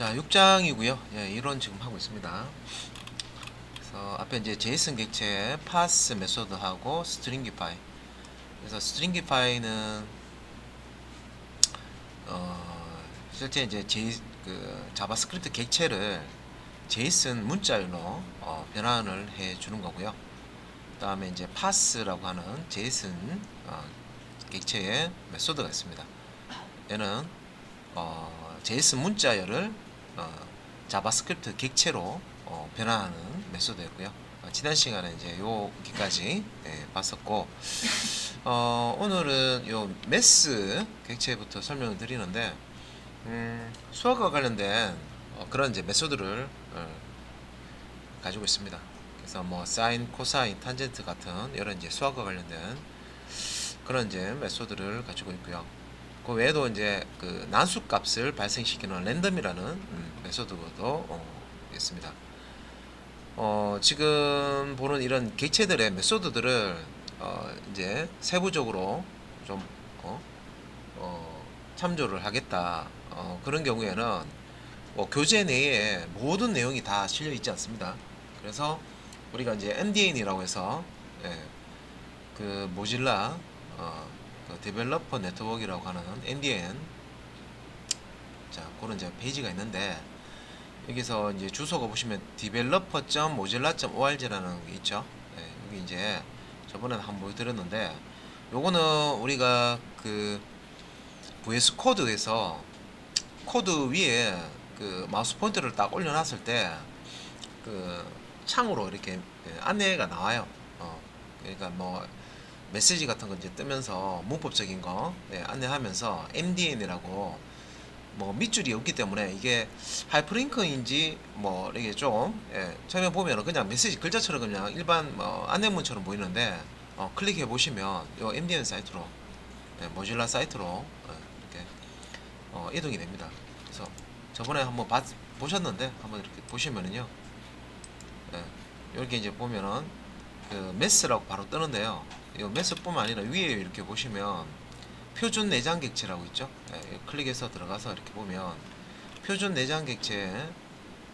자, 6장이고요. 예, 이론 지금 하고 있습니다. 그래서 앞에 이제 제이슨 객체 파스 메소드하고 스트링기파이. 그래서 스트링기파이는 실제 이제 자바스크립트 객체를 제이슨 문자열로 변환을 해 주는 거고요. 그다음에 이제 파스라고 하는 제이슨 객체의 메소드가 있습니다. 얘는 제이슨 문자열을 자바스크립트 객체로 변환하는 메소드였고요. 지난 시간에 이제 여기까지 봤었고, 오늘은 요 메스 객체부터 설명을 드리는데, 수학과 관련된 그런 이제 메소드를 가지고 있습니다. 그래서 뭐 사인, 코사인, 탄젠트 같은 이런 이제 수학과 관련된 그런 이제 메소드를 가지고 있고요. 그 외에도 이제 그 난수 값을 발생시키는 랜덤이라는 메소드도 있습니다. 지금 보는 이런 객체들의 메소드들을 이제 세부적으로 좀 참조를 하겠다. 그런 경우에는 교재 내에 모든 내용이 다 실려 있지 않습니다. 그래서 우리가 이제 MDN이라고 해서 그 모질라 그 데벨로퍼 네트워크라고 하는 MDN 그런 이제 페이지가 있는데 여기서 이제 주소가 보시면 developer.mozilla.org라는 게 있죠. 여기 이제 저번에 한번 보여드렸는데 요거는 우리가 그 VS 코드에서 코드 위에 그 마우스 포인터를 딱 올려놨을 때 그 창으로 이렇게 안내가 나와요. 그러니까 뭐 메시지 같은 거 이제 뜨면서 문법적인 거 안내하면서 MDN이라고 뭐 밑줄이 없기 때문에 이게 하이퍼링크인지 뭐 이게 좀 처음에 보면은 그냥 메시지 글자처럼 그냥 일반 뭐 안내문처럼 보이는데 클릭해 보시면 요 MDN 사이트로 모질라 사이트로 이렇게 이동이 됩니다. 그래서 저번에 한번 보셨는데 한번 이렇게 보시면은요 이렇게 이제 보면은 그 메스라고 바로 뜨는데요. 이 메스뿐만 아니라 위에 이렇게 보시면 표준 내장 객체라고 있죠. 클릭해서 들어가서 이렇게 보면 표준 내장 객체에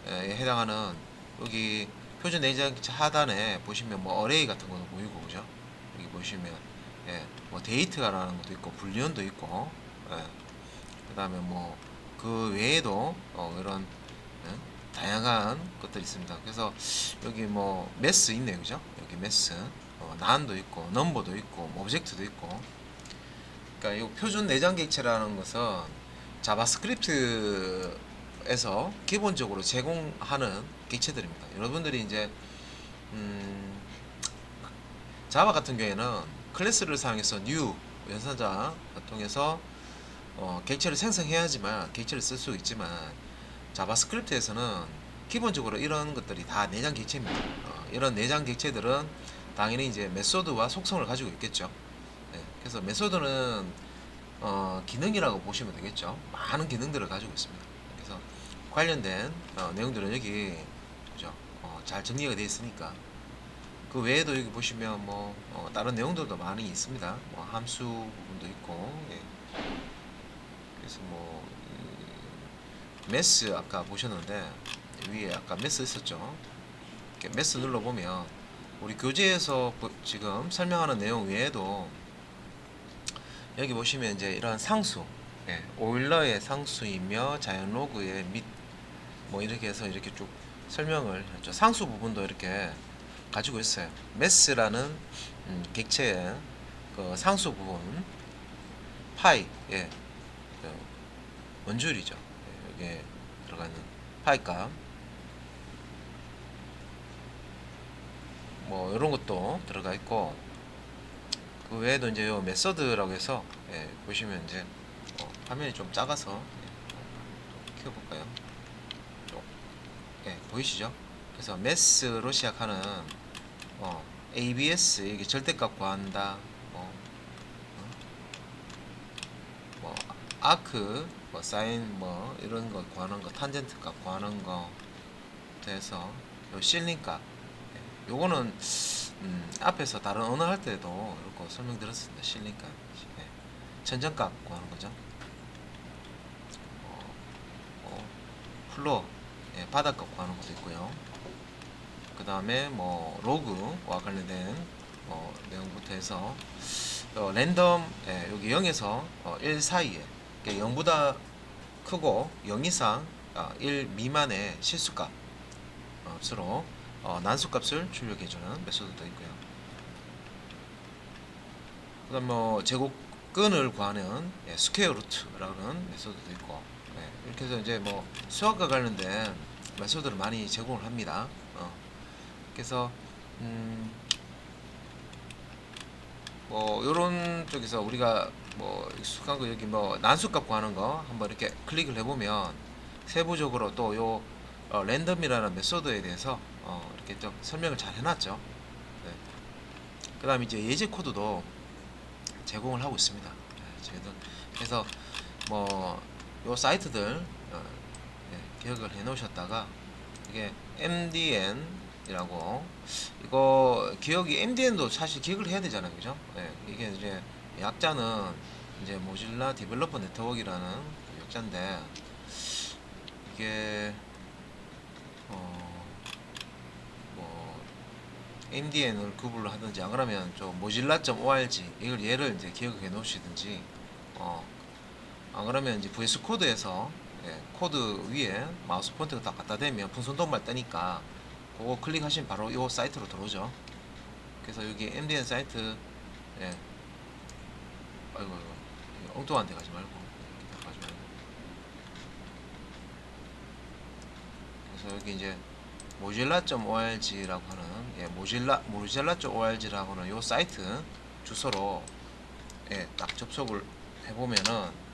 해당하는 여기 표준 내장 객체 하단에 보시면 뭐 어레이 같은 것도 보이고 그죠? 여기 보시면 뭐 데이트가라는 것도 있고 불리언도 있고 그 다음에 뭐 그 외에도 이런 다양한 것들이 있습니다. 그래서 여기 뭐 메스 있네요, 그죠? 여기 메스 난도 있고 넘버도 있고 오브젝트도 있고. 그러니까 이 표준 내장 객체라는 것은 자바스크립트에서 기본적으로 제공하는 객체들입니다. 여러분들이 이제 자바 같은 경우에는 클래스를 사용해서 new 연산자 통해서 객체를 생성해야지만 객체를 쓸 수 있지만 자바스크립트에서는 기본적으로 이런 것들이 다 내장 객체입니다. 이런 내장 객체들은 당연히 이제 메소드와 속성을 가지고 있겠죠. 그래서 메소드는 기능이라고 보시면 되겠죠. 많은 기능들을 가지고 있습니다. 그래서 관련된 내용들은 여기 그죠? 잘 정리가 되어 있으니까 그 외에도 여기 보시면 뭐 다른 내용들도 많이 있습니다. 뭐 함수 부분도 있고 그래서 뭐 메스 아까 보셨는데 위에 아까 메스 있었죠. 이렇게 메스 눌러보면 우리 교재에서 지금 설명하는 내용 외에도 여기 보시면 이제 이런 상수 오일러의 상수이며 자연 로그의 밑 뭐 이렇게 해서 이렇게 쭉 설명을 했죠. 상수 부분도 이렇게 가지고 있어요. 메스라는 객체의 그 상수 부분 파이 그 원줄이죠. 여기에 들어가는 파이 값 뭐 이런 것도 들어가 있고 그 외에도 이제 요 메서드라고 해서 보시면 이제 화면이 좀 작아서 좀 키워볼까요? 보이시죠? 그래서 메스로 시작하는 ABS 이게 절대값 구한다. 뭐 아크, 뭐 사인, 뭐 이런 거 구하는 거, 탄젠트 값 구하는 거 돼서 요 실링 값. 요거는 앞에서 다른 언어 할 때도 이렇게 설명드렸습니다. 실링 값, 천정값 구하는 거죠. 플로어, 예, 바닥값 구하는 것도 있고요. 그 다음에 뭐 로그와 관련된 내용부터 해서 랜덤, 예, 여기 0에서 1 사이에, 0보다 크고 0 이상 1 미만의 실수값 수로 난수값을 출력해주는 메소드도 있고요. 그 다음 뭐 제곱근을 구하는 스퀘어 루트라는 메소드도 있고, 이렇게 해서 이제 뭐 수학과 관련된 메소드를 많이 제공을 합니다. 그래서 뭐 요런 쪽에서 우리가 뭐 익숙한 거 여기 뭐 난수값 구하는 거 한번 이렇게 클릭을 해보면 세부적으로 또 요 랜덤이라는 메소드에 대해서 이렇게 좀 설명을 잘 해놨죠. 네. 그 다음에 이제 예제 코드도 제공을 하고 있습니다. 네, 저희들 그래서 뭐 요 사이트들 기억을 해 놓으셨다가 이게 MDN이라고, 이거 기억이 MDN도 사실 기억을 해야 되잖아요, 그죠? 이게 이제 약자는 이제 모질라 디벨로퍼 네트워크라는 약자인데, 이게 뭐 MDN을 구분을 하든지, 안 그러면 좀 mozilla.org 이걸 얘를 이제 기억해 놓으시든지, 안 그러면 이제 VS 코드에서 코드 위에 마우스 포인트가 딱 갖다 대면 풍선 도말 뜨니까 그거 클릭하시면 바로 이 사이트로 들어오죠. 그래서 여기 MDN 사이트, 아이고 엉뚱한 데 가지 말고, 그래서 여기 이제 mozilla.org라고 하는, mozilla.org라고 하는 요 사이트 주소로 딱 접속을 해보면은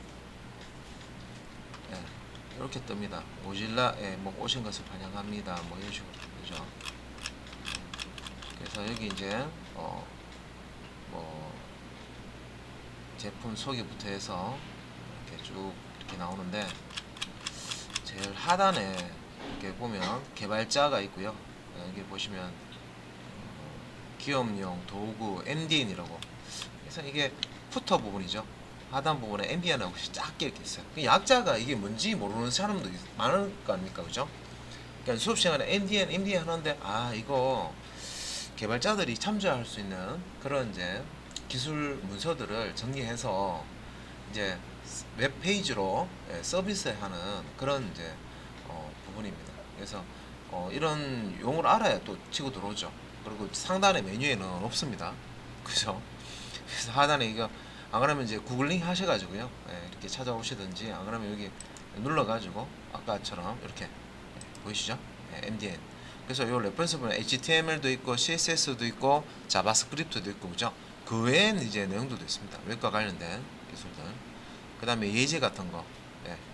이렇게 뜹니다. 모질라에 뭐 오신 것을 환영합니다. 뭐 이런 식으로 되죠. 그래서 여기 이제 뭐 제품 소개부터 해서 이렇게 쭉 이렇게 나오는데, 제일 하단에 이렇게 보면 개발자가 있고요. 여기 보시면 기업용 도구 MDN이라고. 그래서 이게 푸터 부분이죠. 하단 부분에 MDN이라고 작게 이렇게 있어요. 약자가 이게 뭔지 모르는 사람도 많을 거 아닙니까, 그죠? 그러니까 수업 시간에 MDN 하는데, 이거 개발자들이 참조할 수 있는 그런 이제 기술 문서들을 정리해서 이제 웹 페이지로 서비스하는 그런 이제 부분입니다. 그래서 이런 용어를 알아야 또 치고 들어오죠. 그리고 상단의 메뉴에는 없습니다. 그죠? 그래서 하단에 이거, 안 그러면 이제 구글링 하셔가지고요, 이렇게 찾아오시든지, 안 그러면 여기 눌러가지고 아까처럼 이렇게 보이시죠? MDN. 그래서 요 레퍼런스 보면 HTML도 있고 CSS도 있고 자바스크립트도 있고, 그죠? 그 외엔 이제 내용들도 있습니다. 웹과 관련된 기술들. 그 다음에 예제 같은 거,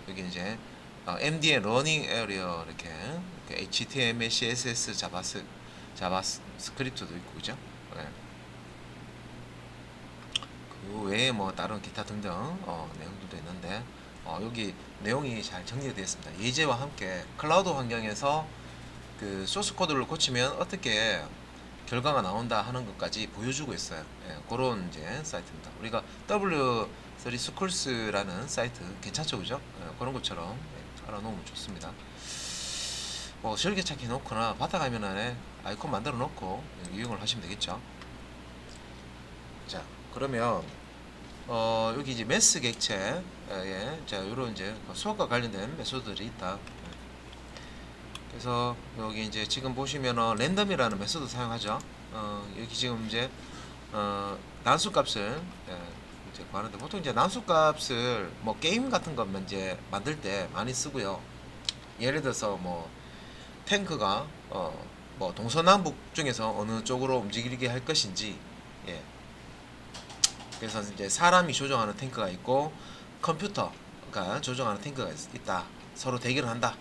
여기 이제 MDN 러닝 에리어 이렇게 HTML, CSS, 자바스크립트도 있고, 그죠? 그 외에 뭐 다른 기타 등등 내용들도 있는데, 여기 내용이 잘 정리되어 있습니다. 예제와 함께 클라우드 환경에서 그 소스 코드를 고치면 어떻게 결과가 나온다 하는 것까지 보여주고 있어요. 그런 이제 사이트입니다. 우리가 W3 스쿨스라는 사이트 괜찮죠, 그죠? 그런 것처럼 알아놓으면 좋습니다. 뭐 즐겨찾기 해놓거나 바다 가면은 아이콘 만들어 놓고 이용을 하시면 되겠죠. 자, 그러면 여기 이제 매스 객체, 자, 요런 이제 수학과 관련된 메소드들이 있다. 그래서 여기 이제 지금 보시면은 랜덤이라는 메소드 사용하죠. 여기 지금 이제 난수값을 이제 구하는데, 보통 이제 난수값을 뭐 게임 같은 거 이제 만들 때 많이 쓰고요. 예를 들어서 뭐 탱크가 뭐 동서남북 중에서 어느 쪽으로 움직이게 할 것인지, 그래서 이제 사람이 조종하는 탱크가 있고 컴퓨터가 조종하는 탱크가 있다. 서로 대결을 한다.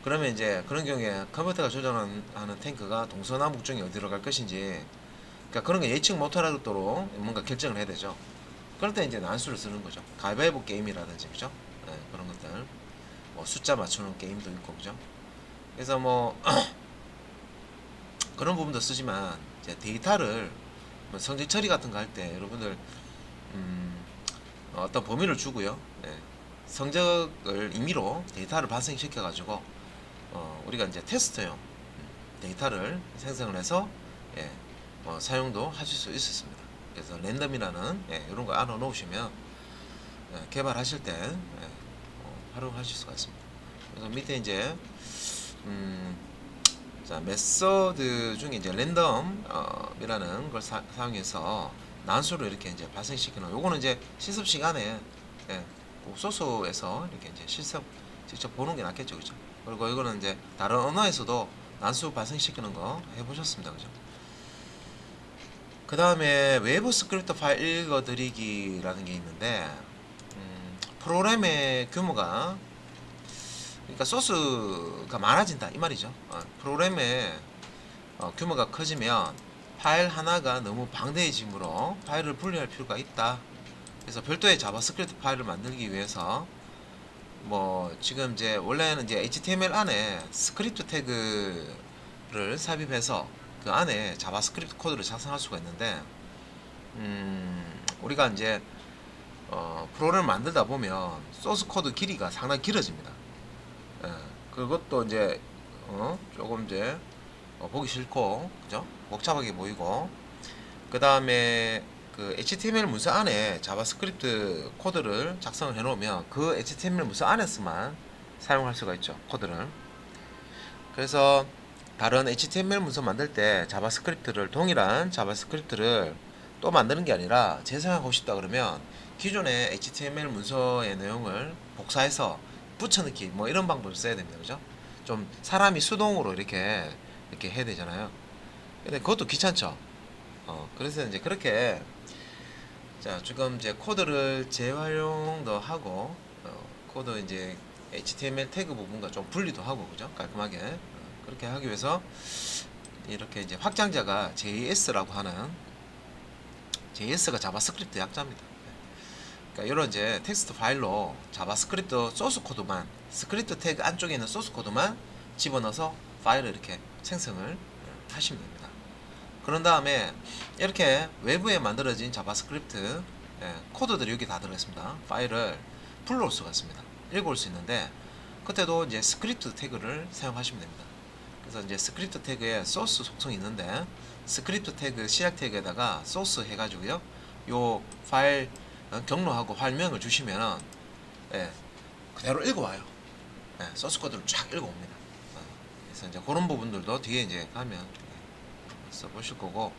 그러면 이제 그런 경우에 컴퓨터가 조종하는 탱크가 동서남북 중에 어디로 갈 것인지, 그러니까 그런 거 예측 못하도록 뭔가 결정을 해야 되죠. 그럴 때 이제 난수를 쓰는 거죠. 가위바위보 게임이라든지, 그죠? 그런 것들, 뭐 숫자 맞추는 게임도 있고, 그죠? 그래서 뭐 그런 부분도 쓰지만, 이제 데이터를 뭐 성질 처리 같은 거 할 때 여러분들 어떤 범위를 주고요. 성적을 임의로 데이터를 발생시켜 가지고 우리가 이제 테스트용 데이터를 생성을 해서 예, 사용도 하실 수 있었습니다. 그래서 랜덤이라는 이런 거 알아 놓으시면 개발하실 때 활용하실 수가 있습니다. 그래서 밑에 이제 자, 메서드 중에 이제 랜덤이라는 걸 사용해서 난수를 이렇게 이제 발생시키는, 요거는 이제 실습 시간에 그 소스에서 이렇게 이제 실습 직접 보는 게 낫겠죠, 그죠? 그리고 이거는 이제 다른 언어에서도 난수 발생시키는 거 해보셨습니다, 그죠? 그 다음에 외부 스크립트 파일 읽어드리기라는 게 있는데, 프로그램의 규모가, 그러니까 소스가 많아진다 이 말이죠. 프로그램의 규모가 커지면 파일 하나가 너무 방대해지므로 파일을 분리할 필요가 있다. 그래서 별도의 자바스크립트 파일을 만들기 위해서 지금 이제 원래는 이제 HTML 안에 스크립트 태그를 삽입해서 그 안에 자바스크립트 코드를 작성할 수가 있는데, 우리가 이제 프로그램을 만들다 보면 소스 코드 길이가 상당히 길어집니다. 그것도 이제 조금 이제 보기 싫고, 그죠? 복잡하게 보이고, 그 다음에 그 HTML 문서 안에 자바스크립트 코드를 작성을 해 놓으면 그 HTML 문서 안에서만 사용할 수가 있죠, 코드를. 그래서 다른 HTML 문서 만들 때 동일한 자바스크립트를 또 만드는 게 아니라 재사용하고 싶다 그러면 기존의 HTML 문서의 내용을 복사해서 붙여넣기 이런 방법을 써야 됩니다, 그죠? 좀 사람이 수동으로 이렇게 해야 되잖아요. 근데 그것도 귀찮죠. 그래서 이제 그렇게, 자, 지금 이제 코드를 재활용도 하고, 코드 이제 HTML 태그 부분과 좀 분리도 하고, 그죠? 깔끔하게. 그렇게 하기 위해서 이렇게 이제 확장자가 JS라고 하는, JS가 자바스크립트 약자입니다. 그러니까 이런 이제 텍스트 파일로 자바스크립트 소스 코드만, 스크립트 태그 안쪽에 있는 소스 코드만 집어넣어서 파일을 이렇게 생성을 하시면 됩니다. 그런 다음에 이렇게 외부에 만들어진 자바스크립트 코드들이 여기 다 들어있습니다. 파일을 불러올 수가 있습니다. 읽어올 수 있는데, 그때도 이제 스크립트 태그를 사용하시면 됩니다. 그래서 이제 스크립트 태그에 소스 속성이 있는데, 스크립트 태그 시작 태그에다가 소스 해가지고요, 요 파일 경로하고 파일명을 주시면은 그대로 읽어와요. 소스 코드를 쫙 읽어옵니다. 그래서 이제 그런 부분들도 뒤에 이제 가면 써보실 거고,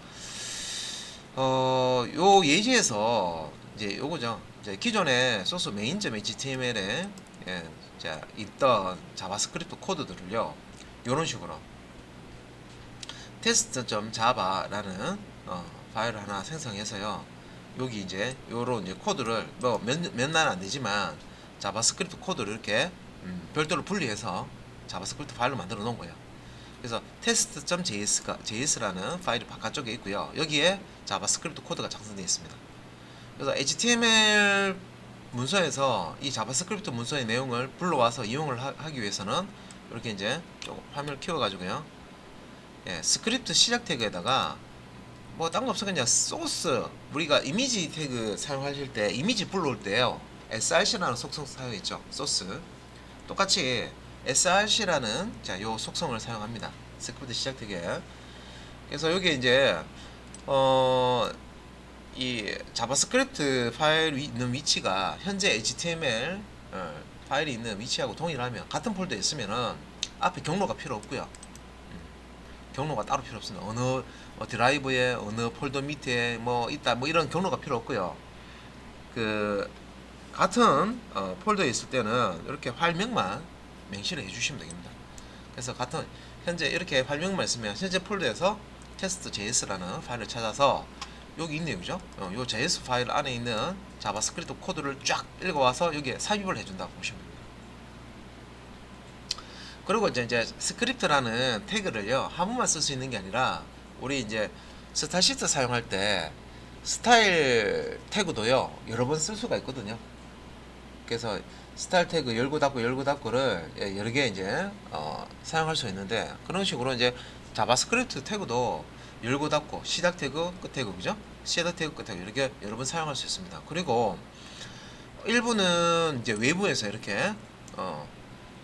요 예시에서 이제 요거죠. 이제 기존의 소스 main.html에 있던 자바스크립트 코드들을요, 요런 식으로 test.java라는 파일을 하나 생성해서요, 여기 이제 요런 이제 코드를 몇 날 안 되지만 자바스크립트 코드를 이렇게 별도로 분리해서 자바스크립트 파일로 만들어 놓은 거예요. 그래서 test.js라는 파일이 바깥쪽에 있고요, 여기에 자바스크립트 코드가 작성되어 있습니다. 그래서 HTML 문서에서 이 자바스크립트 문서의 내용을 불러와서 이용을 하기 위해서는 이렇게 이제 조금 화면을 키워가지고요, 스크립트 시작 태그에다가 딴 거 없어, 그냥 소스, 우리가 이미지 태그 사용하실 때 이미지 불러올 때요, src라는 속성 사용했죠. 소스 똑같이 src라는 요 속성을 사용합니다. 스크립트 시작 태그에. 그래서 여기 이제 이 자바스크립트 파일이 있는 위치가 현재 HTML 파일이 있는 위치하고 동일하면, 같은 폴더에 있으면은 앞에 경로가 필요 없고요. 경로가 따로 필요 없습니다. 어느 드라이브에 어느 폴더 밑에 있다 이런 경로가 필요 없고요. 그 같은 폴더에 있을 때는 이렇게 파일명만 명시를 해주시면 됩니다. 그래서 같은 현재 이렇게 파일명만 있으면 현재 폴더에서 test.js라는 파일을 찾아서 여기 있네요, 그죠? 요 js 파일 안에 있는 자바스크립트 코드를 쫙 읽어와서 여기에 삽입을 해준다고 보시면 됩니다. 그리고 이제 스크립트라는 태그를요, 한 번만 쓸 수 있는 게 아니라, 우리 이제 스타일 시트 사용할 때 스타일 태그도요, 여러 번 쓸 수가 있거든요. 그래서 스타일 태그 열고 닫고를 여러 개 이제 사용할 수 있는데, 그런 식으로 이제 자바스크립트 태그도 열고 닫고, 시작 태그, 끝 태그, 그죠? 시작 태그, 끝 태그 이렇게 여러 번 사용할 수 있습니다. 그리고 일부는 이제 외부에서 이렇게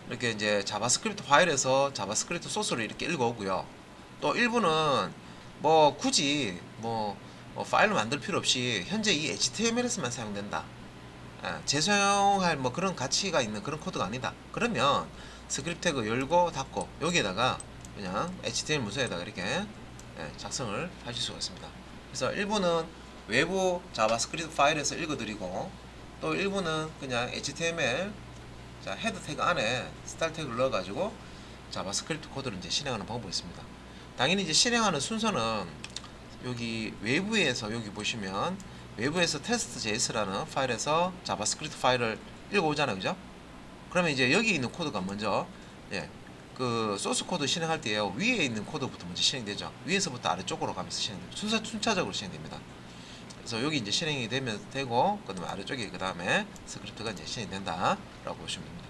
이렇게 이제 자바스크립트 파일에서 자바스크립트 소스를 이렇게 읽어오고요. 또 일부는 뭐 굳이 뭐 파일을 만들 필요 없이 현재 이 HTML에서만 사용된다. 재사용할 뭐 그런 가치가 있는 그런 코드가 아니다. 그러면 스크립트 태그 열고 닫고 여기에다가 그냥 HTML 문서에다가 이렇게 작성을 하실 수가 있습니다. 그래서 일부는 외부 자바스크립트 파일에서 읽어드리고 또 일부는 그냥 HTML 자, 헤드 태그 안에 스타일 태그를 넣어가지고 자바스크립트 코드를 이제 실행하는 방법이 있습니다. 당연히 이제 실행하는 순서는 여기 외부에서 여기 보시면 외부에서 test.js라는 파일에서 자바스크립트 파일을 읽어오잖아요, 그죠? 그러면 이제 여기 있는 코드가 먼저 그 소스 코드 실행할 때요 위에 있는 코드부터 먼저 실행되죠. 위에서부터 아래쪽으로 가면서 실행됩니다. 순차적으로 실행됩니다. 그래서 여기 이제 실행이 되면 되고 그다음에 아래쪽에 그 다음에 스크립트가 이제 실행된다라고 보시면 됩니다.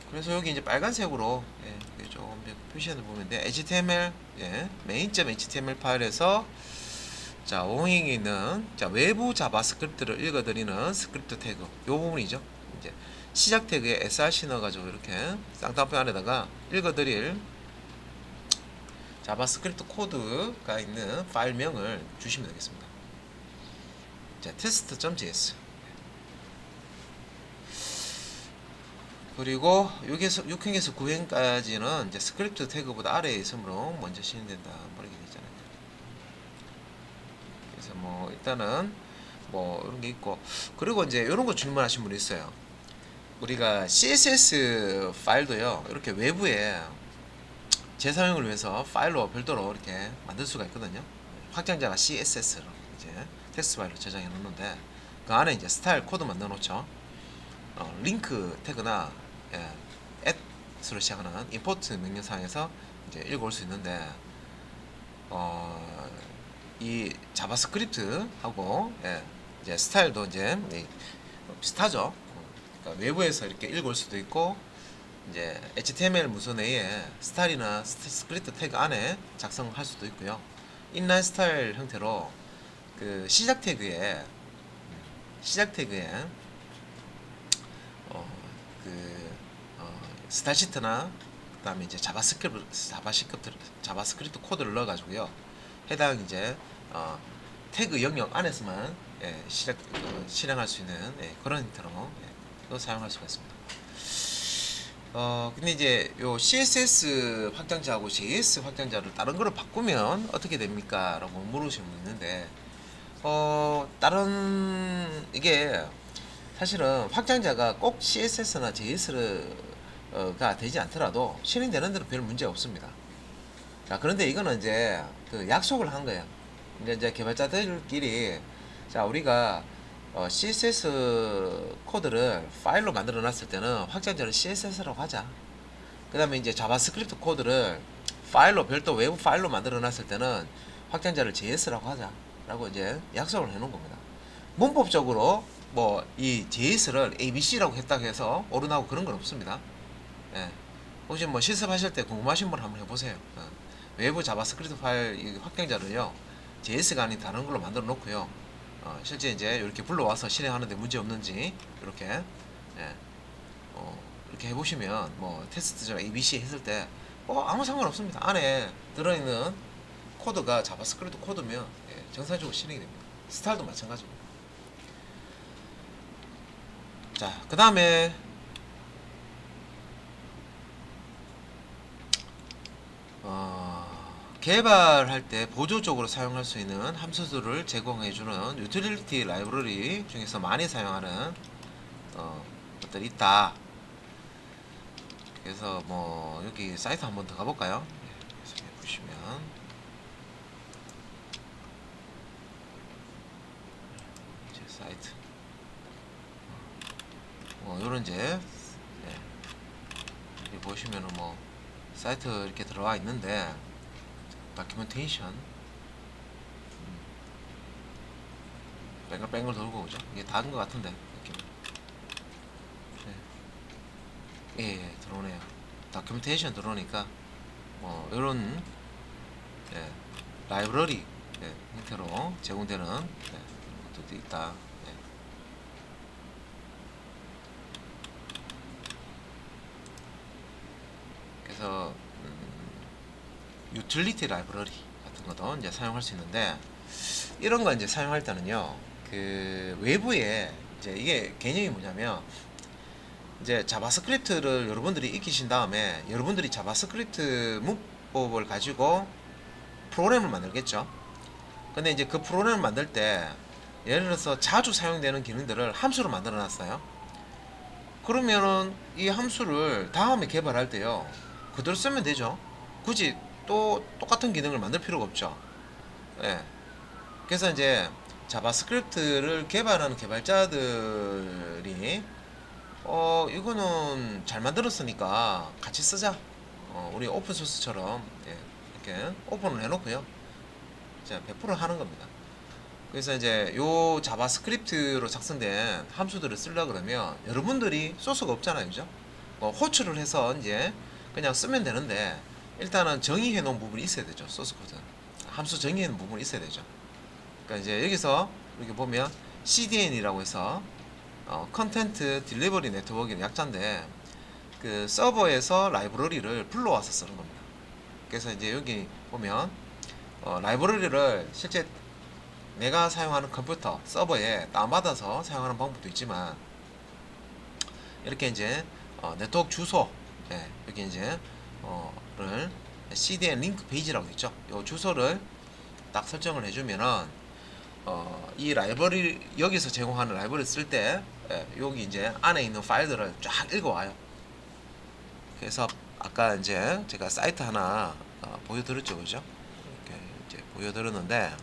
그래서 여기 이제 빨간색으로 조금 표시해 보면 돼. HTML main.html 파일에서 자 오행에 있는 자 외부 자바스크립트를 읽어드리는 스크립트 태그 요 부분이죠. 이제 시작 태그에 src 넣어가지고 이렇게 쌍따옴표 안에다가 읽어드릴 자바스크립트 코드가 있는 파일명을 주시면 되겠습니다. 자, test.js 그리고 6행에서 9행까지는 이제 스크립트 태그보다 아래에 있으므로 먼저 실행된다. 모르게 되잖아요. 그래서 뭐 일단은 뭐 이런 게 있고 그리고 이제 이런 거 질문하신 분이 있어요. 우리가 CSS 파일도요 이렇게 외부에 재사용을 위해서 파일로 별도로 이렇게 만들 수가 있거든요. 확장자가 CSS로 이제 텍스트 파일로 저장해 놓는데 그 안에 이제 스타일 코드만 넣어 놓죠. 링크 태그나 at으로 시작하는 import 명령사항에서 이제 읽어올 수 있는데 이 자바스크립트하고 이제 스타일도 이제 비슷하죠. 그러니까 외부에서 이렇게 읽어올 수도 있고 이제 HTML 문서 내에 스타일이나 스크립트 태그 안에 작성할 수도 있고요. 인라인 스타일 형태로 그 시작 태그에 스타시트나 그다음에 이제 자바스크립트 코드를 넣어가지고요. 해당 이제 태그 영역 안에서만 실행할 수 있는 그런 형태로 또 사용할 수가 있습니다. 근데 이제 요 CSS 확장자하고 JS 확장자를 다른 거로 바꾸면 어떻게 됩니까? 라고 물으시는 분 있는데, 다른, 이게 사실은 확장자가 꼭 CSS나 JS가 되지 않더라도 실행되는 데는 별 문제 없습니다. 자, 그런데 이거는 이제 그 약속을 한 거예요. 이제 개발자들끼리, 자, 우리가 CSS 코드를 파일로 만들어 놨을 때는 확장자를 CSS라고 하자. 그 다음에 이제 자바스크립트 코드를 파일로 별도 외부 파일로 만들어 놨을 때는 확장자를 JS라고 하자 라고 이제 약속을 해 놓은 겁니다. 문법적으로 뭐 이 JS를 ABC라고 했다고 해서 오른하고 그런 건 없습니다. 혹시 뭐 실습하실 때 궁금하신 분 한번 해보세요. 외부 자바스크립트 파일 확장자를요 JS가 아닌 다른 걸로 만들어 놓고요. 실제 이제 이렇게 불러와서 실행하는데 문제 없는지 이렇게 이렇게 해보시면 뭐 테스트죠 ABC 했을 때 아무 상관없습니다. 안에 들어있는 코드가 자바스크립트 코드면 정상적으로 실행이 됩니다. 스타일도 마찬가지고. 자, 그 다음에 개발할 때 보조적으로 사용할 수 있는 함수들을 제공해주는 유틸리티 라이브러리 중에서 많이 사용하는 것들이 있다. 그래서 뭐 여기 사이트 한번 더 가볼까요? 그래서 보시면 제 사이트 요런 이제 여기 보시면은 뭐 사이트 이렇게 들어와 있는데 다큐멘테이션 뱅글뱅글 돌고 오죠. 이게 다인 것 같은데 느낌. 들어오네요. 다큐멘테이션 들어오니까 뭐 이런 라이브러리 형태로 제공되는 것도 있다. 예. 그래서 유틸리티 라이브러리 같은 것도 이제 사용할 수 있는데, 이런 거 이제 사용할 때는요, 그 외부에 이제 이게 개념이 뭐냐면, 이제 자바스크립트를 여러분들이 익히신 다음에 여러분들이 자바스크립트 문법을 가지고 프로그램을 만들겠죠. 근데 이제 그 프로그램을 만들 때 예를 들어서 자주 사용되는 기능들을 함수로 만들어 놨어요. 그러면은 이 함수를 다음에 개발할 때요, 그대로 쓰면 되죠. 굳이 또 똑같은 기능을 만들 필요가 없죠. 예. 그래서 이제 자바스크립트를 개발하는 개발자들이 이거는 잘 만들었으니까 같이 쓰자. 우리 오픈소스처럼, 예, 이렇게 오픈을 해놓고요. 자, 100% 하는 겁니다. 그래서 이제 요 자바스크립트로 작성된 함수들을 쓰려 그러면 여러분들이 소스가 없잖아요, 그죠? 호출을 해서 이제 그냥 쓰면 되는데, 일단은 정의해 놓은 부분이 있어야 되죠. 소스 코드 함수 정의해 놓은 부분이 있어야 되죠. 그러니까 이제 여기서 이렇게 보면 CDN이라고 해서 컨텐트 딜리버리 네트워크의 약자인데, 그 서버에서 라이브러리를 불러와서 쓰는 겁니다. 그래서 이제 여기 보면 라이브러리를 실제 내가 사용하는 컴퓨터 서버에 다운받아서 사용하는 방법도 있지만, 이렇게 이제 네트워크 주소, 예, 여기 이제 를 CDN 링크 페이지라고 있죠. 이 주소를 딱 설정을 해주면은 이 라이브러리, 여기서 제공하는 라이브러리 쓸 때, 예, 여기 이제 안에 있는 파일들을 쫙 읽어와요. 그래서 아까 이제 제가 사이트 하나 보여드렸죠, 그죠? 이렇게 이제 보여드렸는데,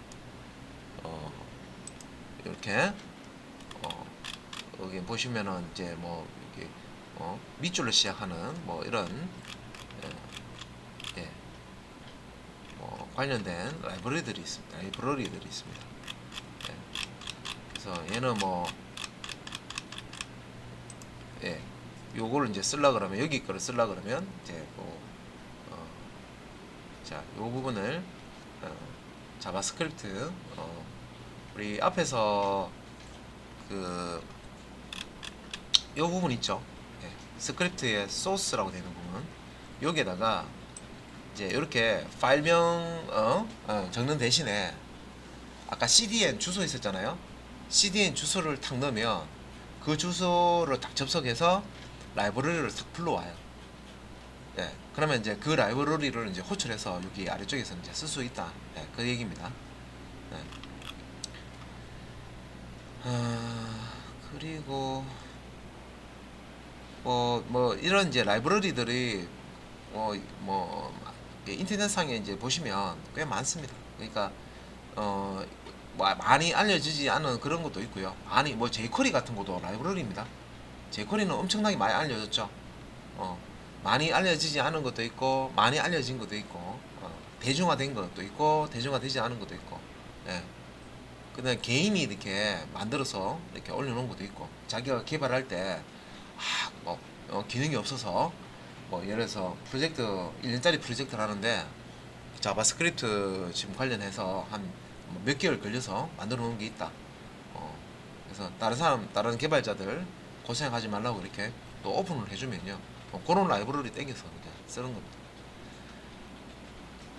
이렇게 여기 보시면은 이제 뭐 여기 밑줄로 시작하는 뭐 이런, 예, 뭐 관련된 라이브러리들이 있습니다. 예. 그래서 얘는 뭐, 예, 요거를 이제 쓸라 그러면, 여기 거를 쓸라 그러면 이제 뭐 자, 요 부분을 자바스크립트, 우리 앞에서 그 요 부분 있죠. 예, 스크립트의 소스라고 되는 부분, 여기에다가 이제 이렇게 파일명 적는 대신에 아까 CDN 주소 있었잖아요. CDN 주소를 탁 넣으면 그 주소를 딱 접속해서 라이브러리를 탁 불러와요. 예, 그러면 이제 그 라이브러리를 이제 호출해서 여기 아래쪽에서 이제 쓸 수 있다. 예, 그 얘기입니다. 예. 그리고 뭐 이런 이제 라이브러리들이 뭐 인터넷상에 이제 보시면 꽤 많습니다. 그러니까 뭐 많이 알려지지 않은 그런 것도 있고요. 아니 뭐 제이쿼리 같은 것도 라이브러리입니다. 제이쿼리는 엄청나게 많이 알려졌죠. 어, 많이 알려지지 않은 것도 있고 많이 알려진 것도 있고, 대중화된 것도 있고 대중화되지 않은 것도 있고, 예. 그다음 개인이 이렇게 만들어서 이렇게 올려놓은 것도 있고, 자기가 개발할 때 뭐 기능이 없어서 뭐 예를 들어서 프로젝트 1년짜리 프로젝트를 하는데 자바스크립트 지금 관련해서 한 몇 개월 걸려서 만들어 놓은 게 있다. 그래서 다른 개발자들 고생하지 말라고 이렇게 또 오픈을 해주면요, 그런 라이브러리 땡겨서 그냥 쓰는 겁니다.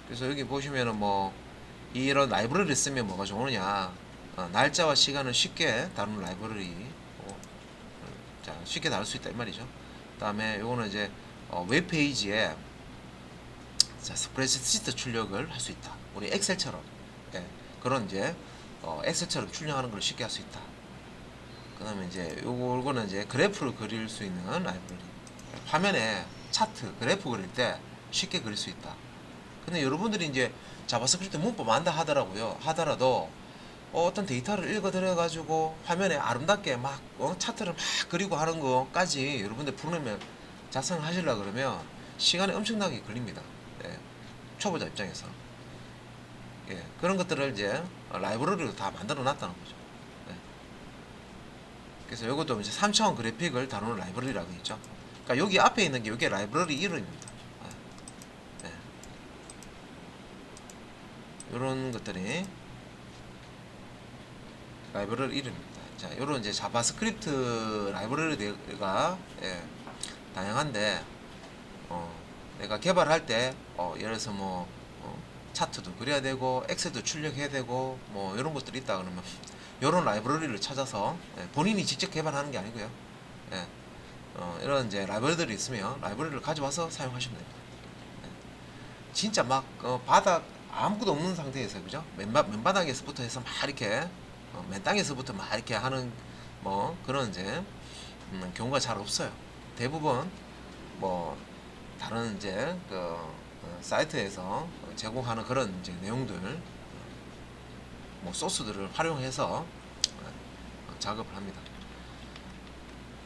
그래서 여기 보시면은 뭐 이런 라이브러리 쓰면 뭐가 좋으냐, 날짜와 시간을 쉽게 다루는 라이브러리, 자, 쉽게 다룰 수 있다 이 말이죠. 그다음에 요거는 이제 웹페이지에 스프레드시트 출력을 할 수 있다. 우리 엑셀처럼, 예, 그런 이제 엑셀처럼 출력하는 걸 쉽게 할 수 있다. 그다음에 이제 요거는 이제 그래프를 그릴 수 있는 라이브러리. 화면에 차트, 그래프 그릴 때 쉽게 그릴 수 있다. 근데 여러분들이 이제 자바스크립트 문법 안다 하더라도 어떤 데이터를 읽어들여 가지고 화면에 아름답게 막 차트를 막 그리고 하는 거까지 여러분들 프로그램을 작성하시려 그러면 시간이 엄청나게 걸립니다. 예, 초보자 입장에서. 예, 그런 것들을 이제 라이브러리로 다 만들어 놨다는 거죠. 예. 그래서 이것도 이제 3차원 그래픽을 다루는 라이브러리라고 있죠. 그러니까 여기 앞에 있는 게 이게 라이브러리 이름입니다. 예. 이런 것들이 라이브러리 이름입니다. 자, 요런 이제 자바스크립트 라이브러리가 다양한데 내가 개발할 때 예를 들어서 뭐 차트도 그려야 되고 엑셀도 출력해야 되고 뭐 이런 것들이 있다 그러면 요런 라이브러리를 찾아서 본인이 직접 개발하는 게 아니고요. 이런 이제 라이브러리들이 있으면 라이브러리를 가져와서 사용하시면 됩니다. 진짜 막 바닥 아무것도 없는 상태에서 그죠? 맨바닥에서부터 해서 막 이렇게 맨 땅에서부터 막 이렇게 하는 뭐 그런 이제 경우가 잘 없어요. 대부분 뭐 다른 이제 사이트에서 제공하는 그런 이제 내용들 뭐 소스들을 활용해서 작업을 합니다.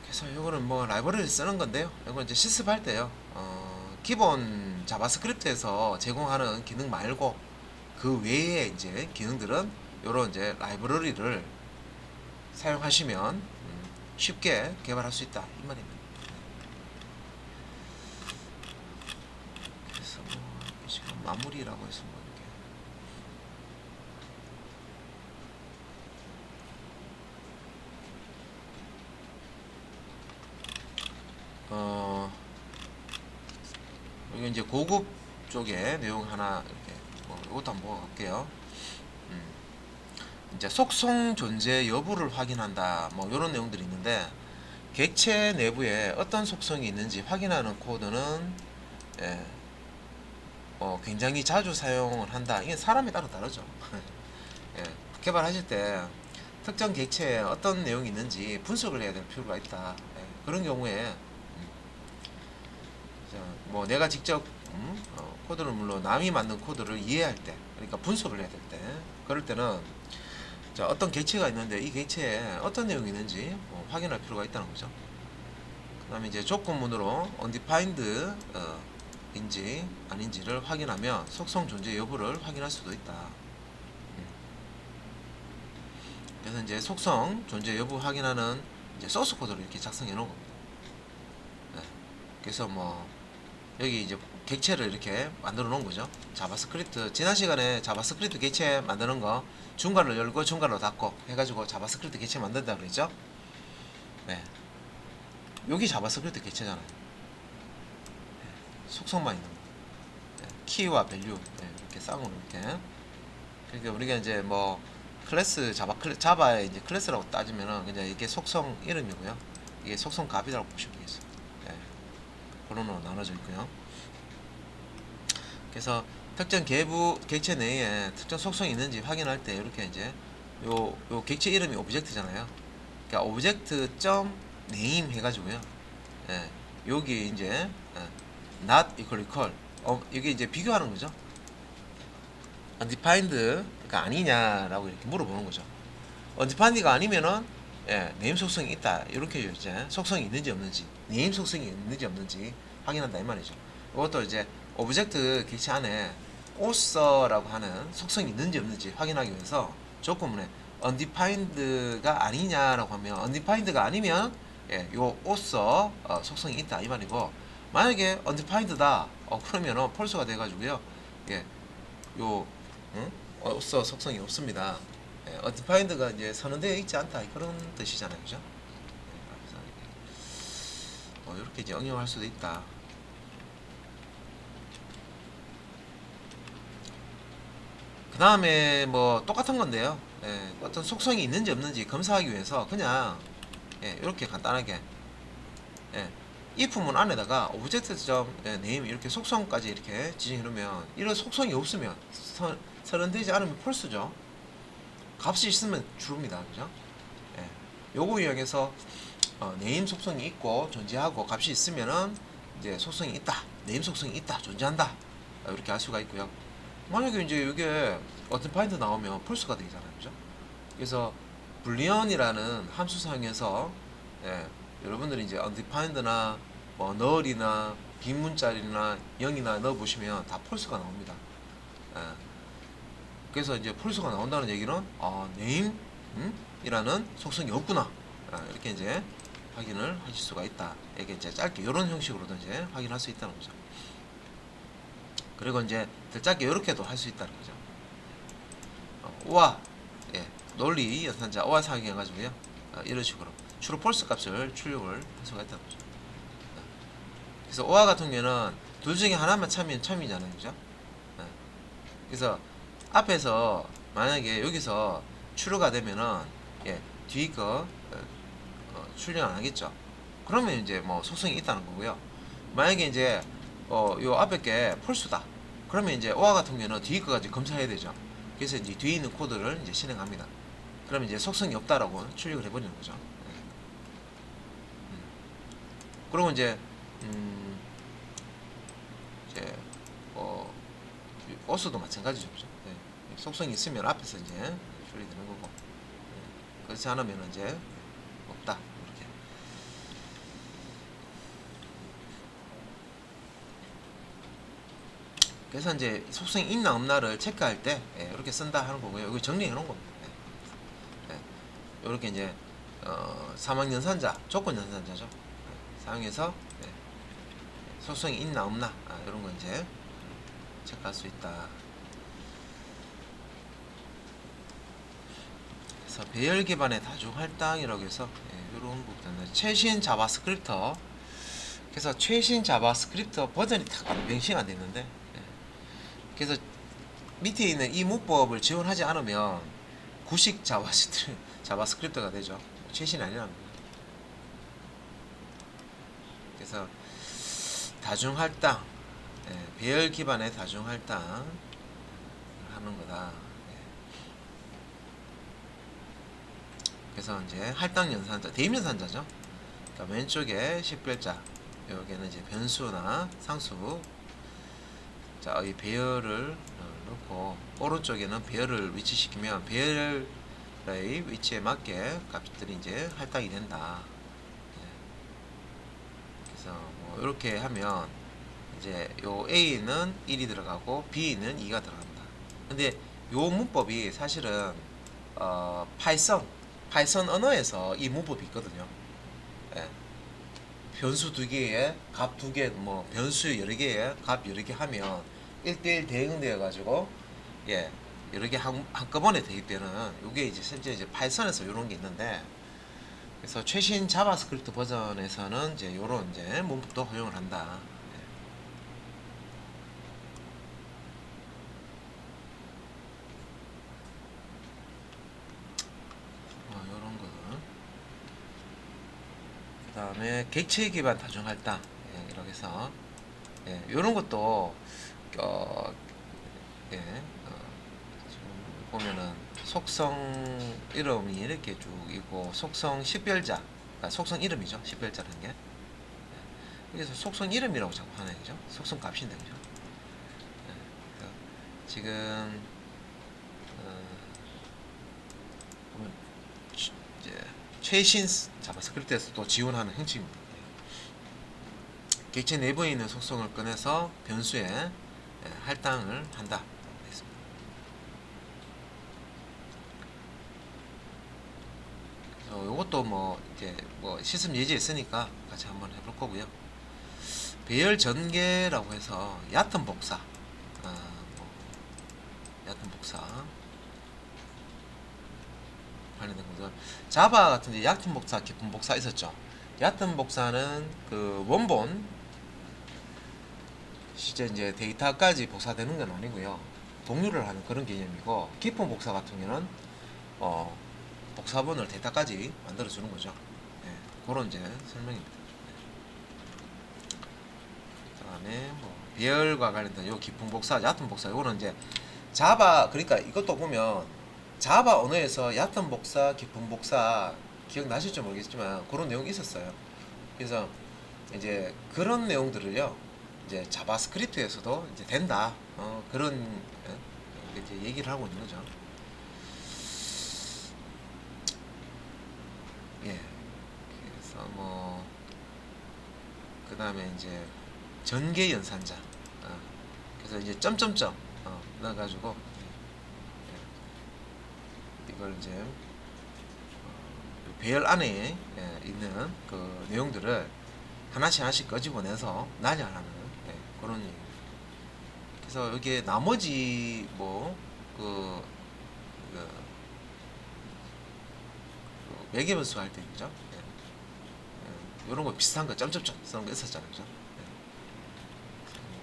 그래서 이거는 뭐 라이브러리를 쓰는 건데요. 이거 이제 실습할 때요. 기본 자바스크립트에서 제공하는 기능 말고 그 외에 이제 기능들은 이런 이제 라이브러리를 사용하시면 쉽게 개발할 수 있다 이 말입니다. 그래서 뭐 지금 마무리라고 해서 뭐 이렇게 여기 이제 고급 쪽에 내용 하나 이렇게 뭐 이것도 한번 보고 갈게요. 이제 속성 존재 여부를 확인한다 뭐 이런 내용들이 있는데 객체 내부에 어떤 속성이 있는지 확인하는 코드는 굉장히 자주 사용을 한다. 이게 사람에 따라 다르죠. 개발하실 때 특정 객체에 어떤 내용이 있는지 분석을 해야 될 필요가 있다. 그런 경우에 뭐 내가 직접 코드를 물론 남이 만든 코드를 이해할 때 그러니까 분석을 해야 될 때 그럴 때는 자, 어떤 객체가 있는데 이 객체에 어떤 내용이 있는지 확인할 필요가 있다는 거죠. 그 다음에 이제 조건문으로 undefined 인지 아닌지를 확인하며 속성 존재 여부를 확인할 수도 있다. 그래서 이제 속성 존재 여부 확인하는 이제 소스 코드를 이렇게 작성해 놓은 겁니다. 그래서 뭐 여기 이제 객체를 이렇게 만들어 놓은 거죠. 자바스크립트 지난 시간에 자바스크립트 객체 만드는 거 중괄호 열고 중괄호 닫고 해가지고 자바스크립트 객체 만든다 그랬죠. 여기 자바스크립트 객체잖아요. 속성만 있는 거. 키와 밸류 이렇게 쌍으로 이렇게. 그러니까 우리가 이제 뭐 클래스 자바의 이제 클래스라고 따지면은 그냥 이게 속성 이름이고요. 이게 속성 값이라고 보시면 되겠어요. 그런으로 나눠져 있고요. 그래서 특정 객체 내에 특정 속성이 있는지 확인할 때 이렇게 이제 요 객체 이름이 오브젝트잖아요. 그러니까 오브젝트 점 네임 해가지고요. 여기 이제 not equal 이게 이제 비교하는 거죠. undefined가 아니냐라고 이렇게 물어보는 거죠. undefined가 아니면은 네임 속성이 있다 이렇게 이제 속성이 있는지 없는지 네임 속성이 있는지 없는지 확인한다 이 말이죠. 이것도 이제 오브젝트 객체 안에 author라고 하는 속성이 있는지 없는지 확인하기 위해서 조건문에 undefined가 아니냐라고 하면 undefined가 아니면 요 author 속성이 있다 이 말이고 만약에 undefined다 그러면은 false가 돼가지고요. 요 author 속성이 없습니다. undefined가 이제 선언되어 있지 않다 그런 뜻이잖아요, 그죠? 이렇게 이제 응용할 수도 있다. 그 다음에 뭐 똑같은 건데요. 어떤 속성이 있는지 없는지 검사하기 위해서 그냥 이렇게 간단하게 if 문 안에다가 object.name 이렇게 속성까지 이렇게 지정해 놓으면 이런 속성이 없으면 선언되지 않으면 false죠. 값이 있으면 true입니다. 그죠? 요거 이용해서 name 속성이 있고 존재하고 값이 있으면은 이제 속성이 있다. name 속성이 있다. 존재한다. 이렇게 알 수가 있고요. 만약에 이제 이게 undefined 나오면 false가 되잖아요. 그죠? 그래서 불리언이라는 함수 사용해서 여러분들이 이제 undefined나 뭐 null이나 빈 문자리나 0이나 넣어 보시면 다 false가 나옵니다. 그래서 이제 false가 나온다는 얘기는 name 이라는 속성이 없구나. 이렇게 이제 확인을 하실 수가 있다. 이게 이제 짧게 이런 형식으로도 이제 확인할 수 있다는 거죠. 그리고 이제 더 짧게 이렇게도 할 수 있다는 거죠. 우와, 논리 연산자 OR 사용해 가지고요. 이런 식으로 true false 값을 출력을 할 수가 있다는 거죠. 그래서 OR 같은 경우는 둘 중에 하나만 참이면 참이잖아요, 그죠? 그래서 앞에서 만약에 여기서 true가 되면은 뒤 거 출력 안 하겠죠. 그러면 이제 뭐 속성이 있다는 거고요. 만약에 이제 요 앞에 게 false다. 그러면 이제 OR 같은 경우는 뒤 거까지 검사해야 되죠. 그래서 이제 뒤에 있는 코드를 이제 실행합니다. 그러면 이제 속성이 없다라고 출력을 해버리는 거죠. 그리고 이제 이제 어스도 마찬가지죠. 그죠? 속성이 있으면 앞에서 이제 출력되는 거고, 그렇지 않으면 이제 없다. 이렇게. 그래서 이제 속성이 있나 없나를 체크할 때 이렇게 쓴다 하는 거고요. 이거 정리해 놓은 겁니다. 이렇게 이제 사망 연산자, 조건 연산자죠. 사용해서 속성이 있나 없나 이런 거 이제 체크할 수 있다. 그래서 배열 기반의 다중 할당이라고 해서 이런 부분은 최신 자바스크립트. 그래서 최신 자바스크립트 버전이 딱 명시가 됐는데, 그래서 밑에 있는 이 문법을 지원하지 않으면 구식 자바스크립트가 되죠. 최신이 아니랍니다. 그래서 다중 할당, 배열 기반의 다중 할당 하는 거다. 그래서 이제 할당 연산자, 대입 연산자죠. 그러니까 왼쪽에 식별자, 여기는 이제 변수나 상수. 자, 이 배열을 넣고 오른쪽에는 배열을 위치시키면 배열의 위치에 맞게 값들이 이제 할당이 된다. 그래서 뭐 이렇게 하면 이제 요 A는 1이 들어가고 B는 2가 들어간다. 근데 요 문법이 사실은 파이썬 언어에서 이 문법이 있거든요. 변수 두 개에 값 두 개, 뭐 변수 여러 개에 값 여러 개 하면 1대1 대응되어 가지고 여러 개 한꺼번에 대입되는 요게 이제 실제 이제 파이썬에서 요런 게 있는데, 그래서 최신 자바스크립트 버전에서는 이제 요런 이제 문법도 허용을 한다. 요런 거는 그 다음에 객체 기반 다중 할당 이렇게 해서 요런 것도 지금 보면은 속성 이름이 이렇게 쭉 있고 속성 식별자, 그러니까 속성 이름이죠. 식별자라는 게. 그래서 속성 이름이라고 자꾸 하네, 그죠? 속성 값인데, 그죠? 지금 보면 이제 최신 자바스크립트에서 또 지원하는 형식입니다. 객체 내부에 있는 속성을 꺼내서 변수에 할당을 한다. 요것도 뭐 이제 뭐 실습 예제 있으니까 같이 한번 해볼 거고요. 배열 전개라고 해서 얕은 복사, 얕은 복사 관련된 거죠. 자바 같은 데 얕은 복사, 깊은 복사 있었죠. 얕은 복사는 그 원본 실제 이제 데이터까지 복사되는 건 아니고요. 동류를 하는 그런 개념이고, 깊은 복사 같은 경우는 복사본을 데이터까지 만들어 주는 거죠. 그런 이제 설명입니다. 그다음에 뭐 배열과 관련된 요 깊은 복사, 얕은 복사, 요거는 이제 자바, 그러니까 이것도 보면 자바 언어에서 얕은 복사, 깊은 복사 기억나실지 모르겠지만 그런 내용이 있었어요. 그래서 이제 그런 내용들을요, 이제 자바스크립트에서도 이제 된다. 그런 이제 얘기를 하고 있는 거죠. 그래서 뭐 그다음에 이제 전개 연산자. 그래서 이제 점점점 넣어가지고 이걸 이제 배열 안에 있는 그 내용들을 하나씩 끄집어내서 나열하는 그런 얘기. 그래서 여기에 나머지 뭐 매개변수 할 때 그죠? 이런 거 비슷한 거 점점점 쓰는 거 있었잖아요, 그죠?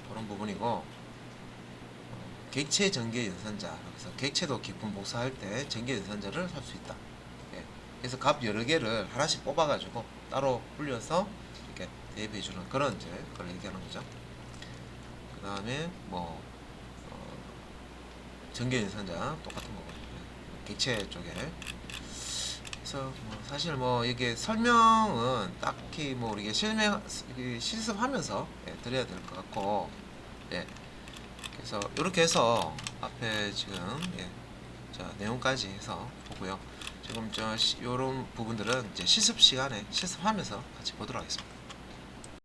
그런 부분이고 객체 전개 연산자 그래서 객체도 깊은 복사할 때 전개 연산자를 할 수 있다. 예. 그래서 값 여러 개를 하나씩 뽑아가지고 따로 불려서 이렇게 대입해주는 그런 이제 그걸 얘기하는 거죠. 그 다음에 뭐 전개 연산자 똑같은 거고 객체 쪽에 그래서 뭐 사실 뭐 이게 설명은 딱히 뭐 우리가 실습하면서 드려야 될 것 같고 예. 그래서 이렇게 해서 앞에 지금 자 내용까지 해서 보고요. 지금 저 요런 부분들은 이제 실습 시간에 실습하면서 같이 보도록 하겠습니다.